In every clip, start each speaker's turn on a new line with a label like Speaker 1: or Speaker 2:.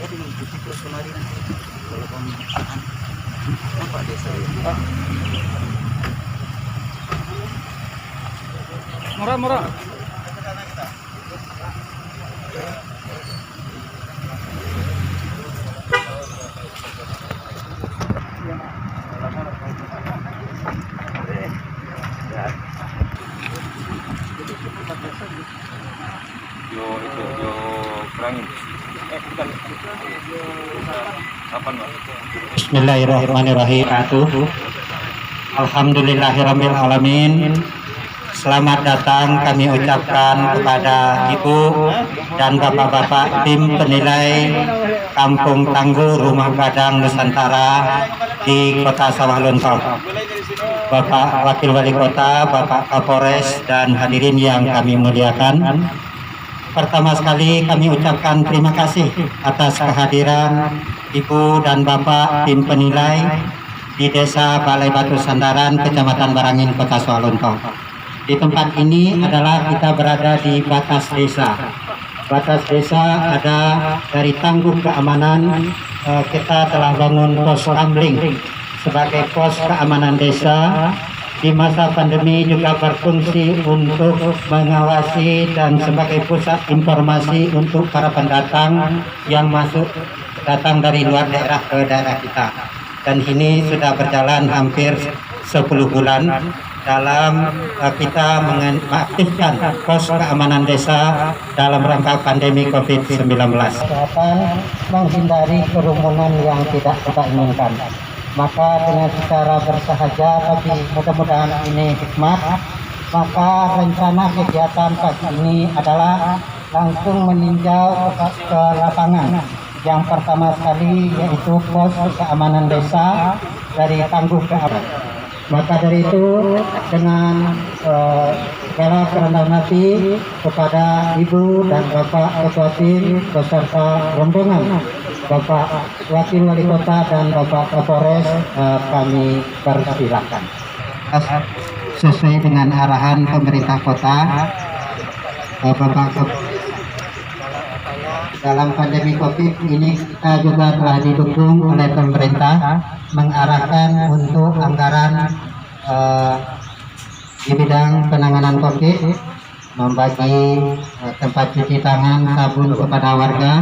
Speaker 1: di tikus kemarin kalau pemeriksaan apa desa ini.
Speaker 2: Murah.
Speaker 1: Yo kurangin. Bukan. Kapan, Pak?
Speaker 3: Bismillahirrahmanirrahim. Alhamdulillahirabbil alamin. Selamat datang kami ucapkan kepada Ibu dan Bapak-bapak tim penilai Kampung Tangguh Rumah Gadang Nusantara di Kota Sawah Lunto. Bapak Wakil Wali Kota, Bapak Kapolres dan hadirin yang kami muliakan. Pertama sekali kami ucapkan terima kasih atas kehadiran Ibu dan Bapak tim penilai di Desa Balai Batu Sandaran, Kecamatan Barangin, Kota Sawah Lunto. Di tempat ini adalah kita berada di batas desa. Batas desa ada dari Tangguh Keamanan, kita telah bangun pos kamling sebagai pos keamanan desa. Di masa pandemi juga berfungsi untuk mengawasi dan sebagai pusat informasi untuk para pendatang yang datang dari luar daerah ke daerah kita. Dan ini sudah berjalan hampir 10 bulan dalam kita mengaktifkan pos keamanan desa dalam rangka pandemi COVID-19. Menghindari kerumunan yang tidak kita inginkan. Maka dengan secara bersahaja, tapi mudah-mudahan ini hikmat, maka rencana kegiatan pagi ini adalah langsung meninjau ke lapangan. Yang pertama sekali yaitu pos keamanan desa dari Tangguh Keamanan. Maka dari itu dengan segala kerendahan hati kepada Ibu dan Bapak Ketua Tim beserta rombongan, Bapak Wakil Wali Kota dan Bapak Kapolres, kami persilakan. Sesuai dengan arahan pemerintah kota, Bapak dalam pandemi COVID ini kita juga telah didukung oleh pemerintah mengarahkan untuk anggaran di bidang penanganan COVID, membagi tempat cuci tangan, sabun kepada warga.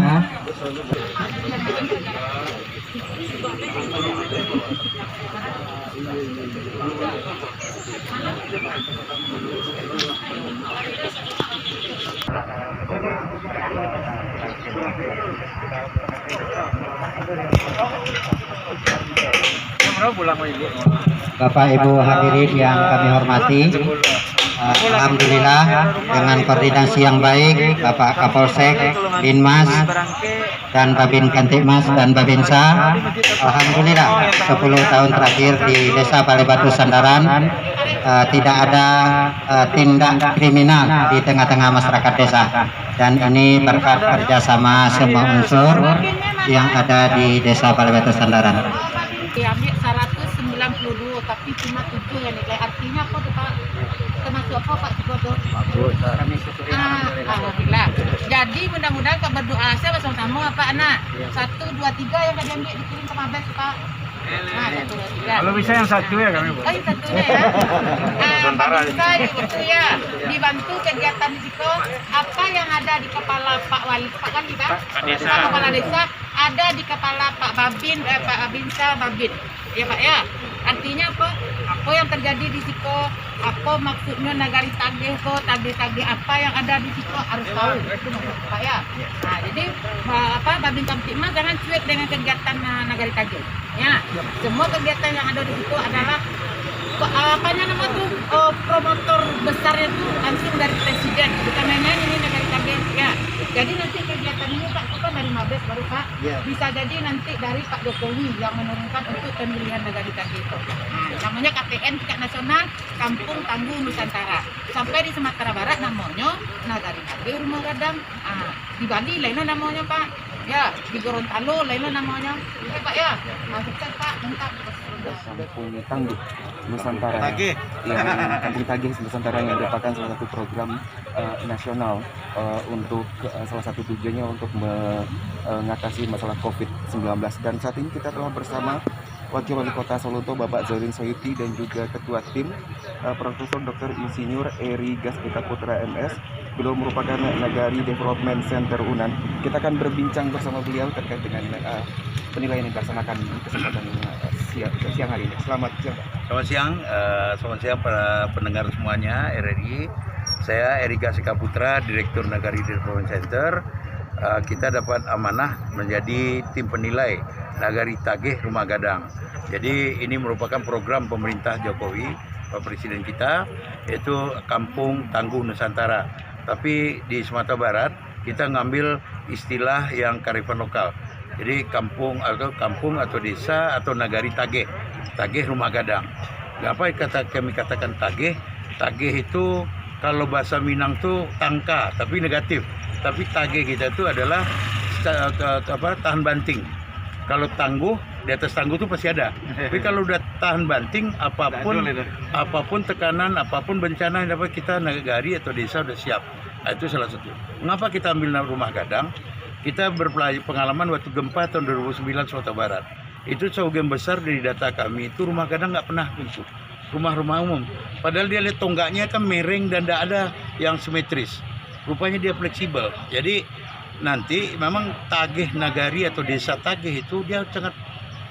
Speaker 3: Bapak Ibu hadirin yang kami hormati, alhamdulillah dengan koordinasi yang baik Bapak Kapolsek, Dinmas dan Babin Kantikmas dan Babinsa, alhamdulillah 10 tahun terakhir di Desa Balai Batu Sandaran tidak ada tindak kriminal di tengah-tengah masyarakat desa, dan ini berkat kerjasama semua unsur yang ada di Desa Balai Batu Sandaran.
Speaker 4: Diambil 192 tapi cuma 7 yang nilai, artinya apa tuh Pak? Termasuk apa Pak Sugodo? Alhamdulillah. Jadi mudah-mudahan Pak berdoa saya bersama-sama Pak anak. 1, 2, 3 yang diambil dikirim ke Mabes Pak. Nah, 1, 2, 3. Kalau bisa yang satu ya kami Bu. Oh, yang satunya ya. Bisa itu ya. Dibantu kegiatan di situ. Apa yang ada di kepala Pak Wali, Pak Wali Pak? Pak Kepala Desa ada di kepala Pak Babin, Pak Babinsa Babin. Ya Pak ya. Artinya apa? Apa yang terjadi di situ? Apa maksudnya nagari tagih kok, tagih-tagih apa yang ada di situ harus tahu. Itu maksud Pak ya. Nah, jadi Babin Kamtipmas jangan cuek dengan kegiatan nagari tagih. Ya, semua kegiatan yang ada di situ adalah apanya nama tuh promotor besarnya tuh langsung dari presiden, bukan hanya ini negara tagih ya. Jadi nanti kegiatan ini Pak bukan dari Mabes baru Pak, bisa jadi nanti dari Pak Jokowi yang menurunkan untuk pemilihan negara tagih itu. Namanya KTN tingkat nasional Kampung Tangguh Nusantara. Sampai di Sumatera Barat namanya Nagari Tagih Rumah Gadang. Di Bali lainnya namanya Pak. Ya, di Gorontalo lainnya namanya. Ya Pak ya. Masukkan Pak, lengkap.
Speaker 2: Kampung Tangguh Nusantara yang Kampung Tagih Nusantara yang merupakan salah satu program nasional untuk salah satu tujuannya untuk mengatasi masalah COVID-19. Dan saat ini kita telah bersama Wakil Wali Kota Soloto Bapak Zorin Soyuti dan juga Ketua Tim Profesor Dr. Insinyur Eri Gaspita Putra MS. Beliau merupakan Nagari Development Center UNAN. Kita akan berbincang bersama beliau terkait dengan penilaian yang dilaksanakan di kesempatan siang hari ini. Selamat siang, Pak.
Speaker 5: Selamat siang para pendengar semuanya RRI. Saya Eri Gaspita Putra, Direktur Nagari Development Center. Kita dapat amanah menjadi tim penilai Nagari Tagih Rumah Gadang. Jadi ini merupakan program pemerintah Jokowi, Pak Presiden kita, yaitu Kampung Tangguh Nusantara. Tapi di Sumatera Barat kita ngambil istilah yang kearifan lokal. Jadi kampung atau desa atau nagari tagih, tagih rumah gadang. Apa kami katakan tagih? Tagih itu kalau bahasa Minang tuh tangka, tapi negatif. Tapi tagih kita itu adalah tahan banting. Kalau tangguh, di atas tangguh itu pasti ada. Tapi kalau udah tahan banting, apapun tekanan, apapun bencana yang dapat kita nagari atau desa udah siap. Nah, itu salah satu. Mengapa kita ambil rumah gadang? Kita berpengalaman waktu gempa tahun 2009 Sumatera Barat. Itu sebagian besar dari data kami itu rumah gadang nggak pernah runtuh. Rumah-rumah umum. Padahal dia lihat tonggaknya kan miring dan tidak ada yang simetris. Rupanya dia fleksibel. Jadi nanti memang tagih nagari atau desa tagih itu dia sangat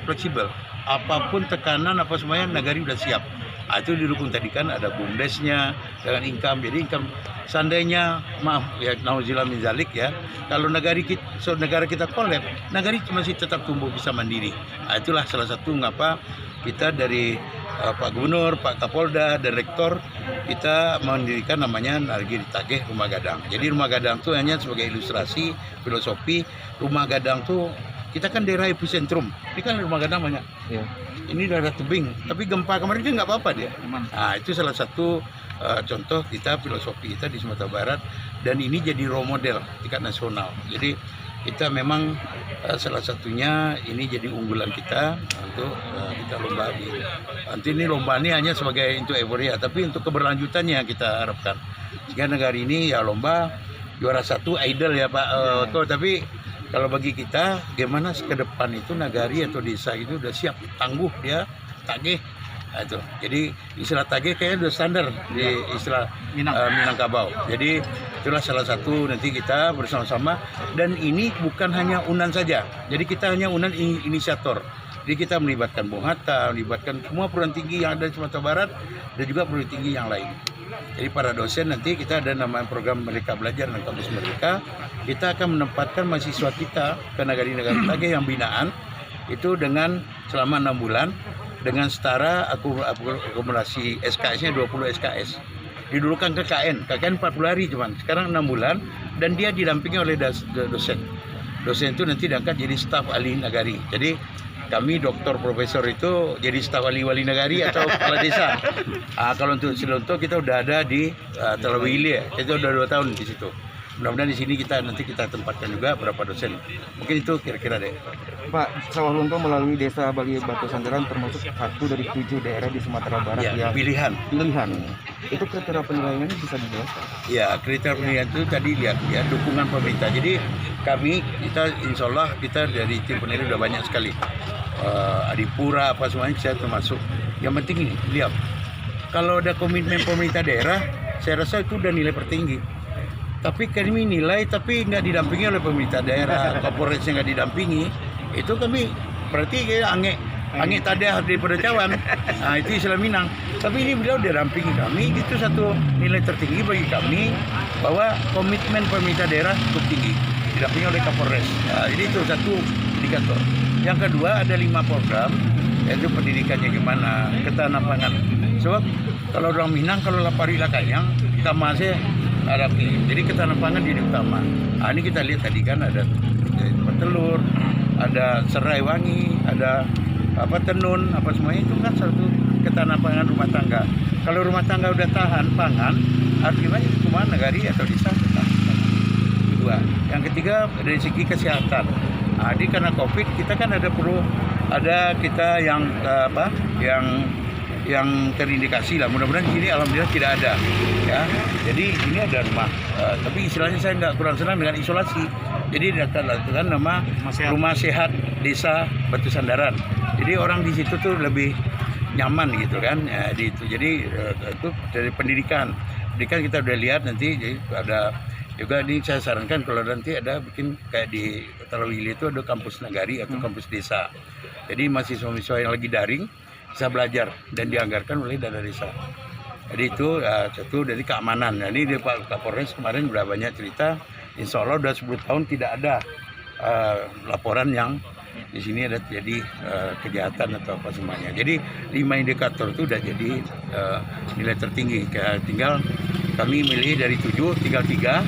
Speaker 5: fleksibel. Apapun tekanan apa semuanya nagari udah siap. Nah, itu didukung tadi kan ada bumdesnya dengan income. Jadi income seandainya maaf ya nauzubillah min zalik ya, kalau negara kita kolab, nagari masih tetap tumbuh bisa mandiri. Nah, itulah salah satu mengapa kita dari Pak Gubernur, Pak Kapolda, dan Rektor kita mendirikan namanya Nagari Tagih Rumah Gadang. Jadi Rumah Gadang itu hanya sebagai ilustrasi filosofi. Rumah Gadang itu kita kan daerah epicentrum, ini kan rumah gadang banyak. Ya. Ini daerah tebing, tapi gempa kemarin kan nggak apa-apa dia. Nah, itu salah satu contoh kita filosofi kita di Sumatera Barat, dan ini jadi role model tingkat nasional. Jadi kita memang salah satunya ini jadi unggulan kita untuk kita lomba di. Nanti ini lomba ini hanya sebagai untuk euforia, tapi untuk keberlanjutannya kita harapkan. Jika negara ini ya lomba juara satu idol ya Pak Oto, tapi kalau bagi kita, gimana ke depan itu nagari atau desa itu udah siap, tangguh dia, tagih. Nah, itu. Jadi istilah tagih kayaknya udah standar di istilah Minangkabau. Jadi itulah salah satu nanti kita bersama-sama. Dan ini bukan hanya UNAN saja. Jadi kita hanya UNAN inisiator. Jadi kita melibatkan Bung Hatta, melibatkan semua perguruan tinggi yang ada di Sumatera Barat dan juga perguruan tinggi yang lain. Jadi para dosen nanti kita ada namanya program Merdeka Belajar dan Kampus Merdeka. Kita akan menempatkan mahasiswa kita ke nagari-nagari tagih yang binaan itu dengan selama 6 bulan dengan setara akumulasi SKS-nya 20 SKS. Didulukan ke KKN 40 hari cuman, sekarang 6 bulan dan dia didampingi oleh dosen. Dosen itu nanti diangkat jadi staf ahli nagari. Jadi kami doktor profesor itu jadi staf ahli wali nagari atau kepala desa. Kalau untuk Silonto kita udah ada di Telawili ya, itu udah 2 tahun di situ. Mudah-mudahan di sini nanti kita tempatkan juga beberapa dosen. Mungkin itu kira-kira deh.
Speaker 2: Pak, Sawalunto melalui Desa Bali Batu Sandaran termasuk satu dari 7 daerah di Sumatera Barat
Speaker 5: ya, yang pilihan.
Speaker 2: Itu kriteria penilaiannya bisa dijelaskan?
Speaker 5: Ya, kriteria penilaian itu tadi lihat ya dukungan pemerintah. Jadi kita insya Allah kita dari tim penilai udah banyak sekali. Adipura apa semuanya saya termasuk. Yang penting ini lihat. Kalau ada komitmen pemerintah daerah, saya rasa itu udah nilai tertinggi. Tapi kami nilai tapi nggak didampingi oleh pemerintah daerah, Kapolresnya nggak didampingi, itu kami berarti kayak angin tadah daripada cawan. Nah, itu istilah Minang. Tapi ini beliau didampingi kami, itu satu nilai tertinggi bagi kami bahwa komitmen pemerintah daerah cukup tinggi, didampingi oleh Kapolres. Nah, jadi itu satu indikator. Yang kedua ada 5 program, yaitu pendidikannya gimana, ketahanan pangan. Sebab kalau orang Minang kalau lapari lakayang, kita masih ada pilih. Jadi ketahanan pangan jadi utama. Nah, ini kita lihat tadi kan ada telur, ada serai wangi, ada tenun, apa semuanya itu kan satu ketahanan pangan rumah tangga. Kalau rumah tangga udah tahan pangan, artinya itu cuma nagari atau desa tetap. Kedua, yang ketiga dari segi kesehatan. Nah, jadi karena COVID kita kan ada kita yang yang terindikasi lah. Mudah-mudahan di sini alhamdulillah tidak ada, ya. Jadi ini ada rumah, tapi istilahnya saya nggak kurang senang dengan isolasi. Jadi kan nama Rumah Sehat Desa Batu Sandaran. Jadi orang di situ tuh lebih nyaman gitu kan. Ya, jadi itu dari pendidikan kita udah lihat nanti. Jadi ada juga ini saya sarankan kalau nanti ada bikin kayak di Talawili itu ada kampus nagari atau kampus desa. Jadi mahasiswa-mahasiswa yang lagi daring bisa belajar dan dianggarkan oleh dana desa. Jadi itu satu dari keamanan. Nah, ini Pak Kapolres kemarin sudah banyak cerita. Insya Allah sudah 10 tahun tidak ada laporan yang di sini ada terjadi kejahatan atau apa semuanya. Jadi 5 indikator itu sudah jadi nilai tertinggi. Tinggal kami milih dari 7, tinggal 3.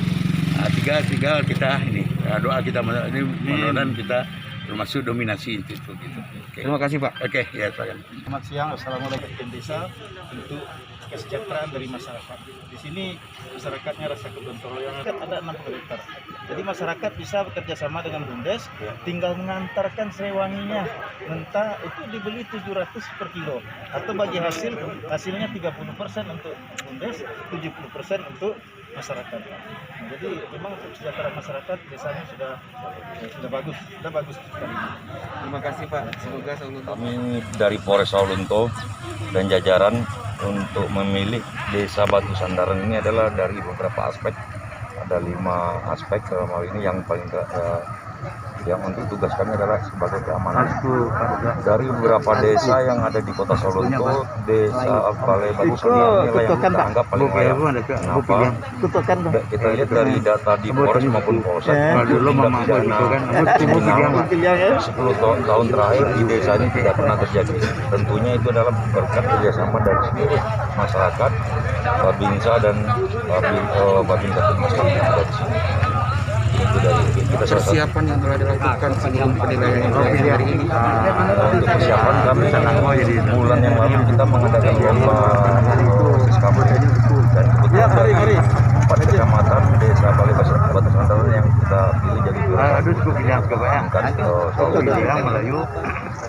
Speaker 5: Tinggal kita ini doa kita ini mudah-mudahan kita termasuk dominasi itu gitu. Okay.
Speaker 2: Terima kasih Pak.
Speaker 5: Oke, ya silakan.
Speaker 6: Selamat siang, assalamualaikum tim desa. Untuk kesejahteraan dari masyarakat. Di sini masyarakatnya rasa kegotong-royongan. Ada 6 hektar. Jadi masyarakat bisa bekerja sama dengan BUMDes, tinggal mengantarkan sewanginya. Mentah itu dibeli 700 per kilo. Atau bagi hasilnya 30% untuk BUMDes, 70% untuk masyarakat. Nah, jadi memang untuk kesejahteraan masyarakat desanya sudah bagus sekali.
Speaker 2: Terima kasih Pak. Semoga selalu
Speaker 7: Kami dari Polres Sawalunto dan jajaran untuk memilih Desa Batu Sandaran ini adalah dari beberapa aspek. Ada 5 aspek dalam hal ini yang paling yang untuk tugas kami adalah sebagai keamanan. Dari beberapa desa yang ada di Kota Sawalunto, Desa Balai Batu Sandaran inilah yang kita anggap paling layak. Kenapa? Kita lihat dari data di Polres maupun Polsek, tindak pidana 10 tahun terakhir di desa ini tidak pernah terjadi. Tentunya itu adalah berkat kerjasama dari seluruh masyarakat, Babinsa dan Babinsa Tumas dari sini. Itu dari kita
Speaker 2: persiapan yang telah dilakukan sebelum penilaian hari ini.
Speaker 7: Untuk persiapan kami bulan yang lalu kita mengadakan lomba siskapel dan kebetulan dari 4 kecamatan Desa Balai Batu Sandaran yang kita pilih jadi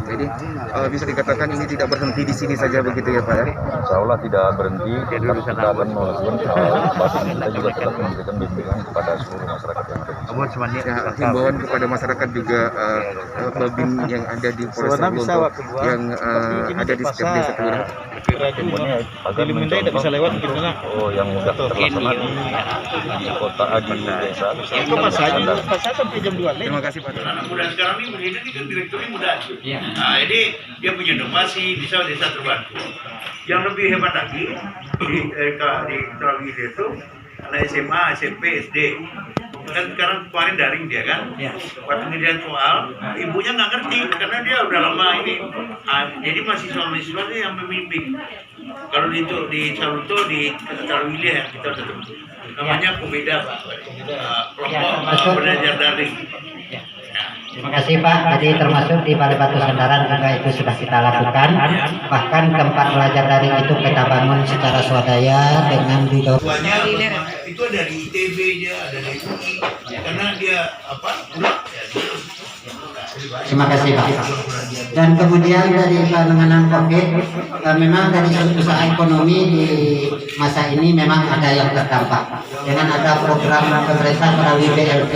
Speaker 2: Jadi bisa dikatakan ini tidak berhenti di sini saja begitu ya Pak ya?
Speaker 7: Insya Allah tidak berhenti, tetap kita akan melakukan kita juga tetap memberikan bimbingan kepada seluruh masyarakat yang ada di sini.
Speaker 2: Ya, himbauan kepada masyarakat juga Babin yang ada di Polres Sawalunto yang ada di setiap desa kelurahan.
Speaker 7: Himbauannya agar mencontoh yang mudah terlaksana di kota di desa.
Speaker 6: Sampai jam 2.
Speaker 2: Terima kasih Pak.
Speaker 5: Mudah sekarang ini kan direkturnya mudah. Nah, ini dia punya inovasi, bisa desa terbantu. Yang lebih hebat lagi di Talawili itu anak SMA, SMP, SD. Kan sekarang kemarin daring dia kan. Waktu ngeliat soal, ibunya nggak ngerti karena dia udah lama ini. Jadi mahasiswa yang membimbing. Kalau di Sawalunto di Talawili ya kita udah tentu. Namanya Pembeda Pak. Kelompok belajar daring.
Speaker 3: Terima kasih Pak. Jadi termasuk di Balai Batu Sandaran juga itu sudah kita lakukan. Bahkan tempat belajar daring itu kita bangun secara swadaya dengan
Speaker 5: itu dari ITB-nya, ada dari UI, karena dia
Speaker 3: Terima kasih Pak. Dan kemudian dari penanganan COVID, memang dari usaha ekonomi di masa ini memang ada yang terdampak. Dengan ada program pemerintah melalui BLT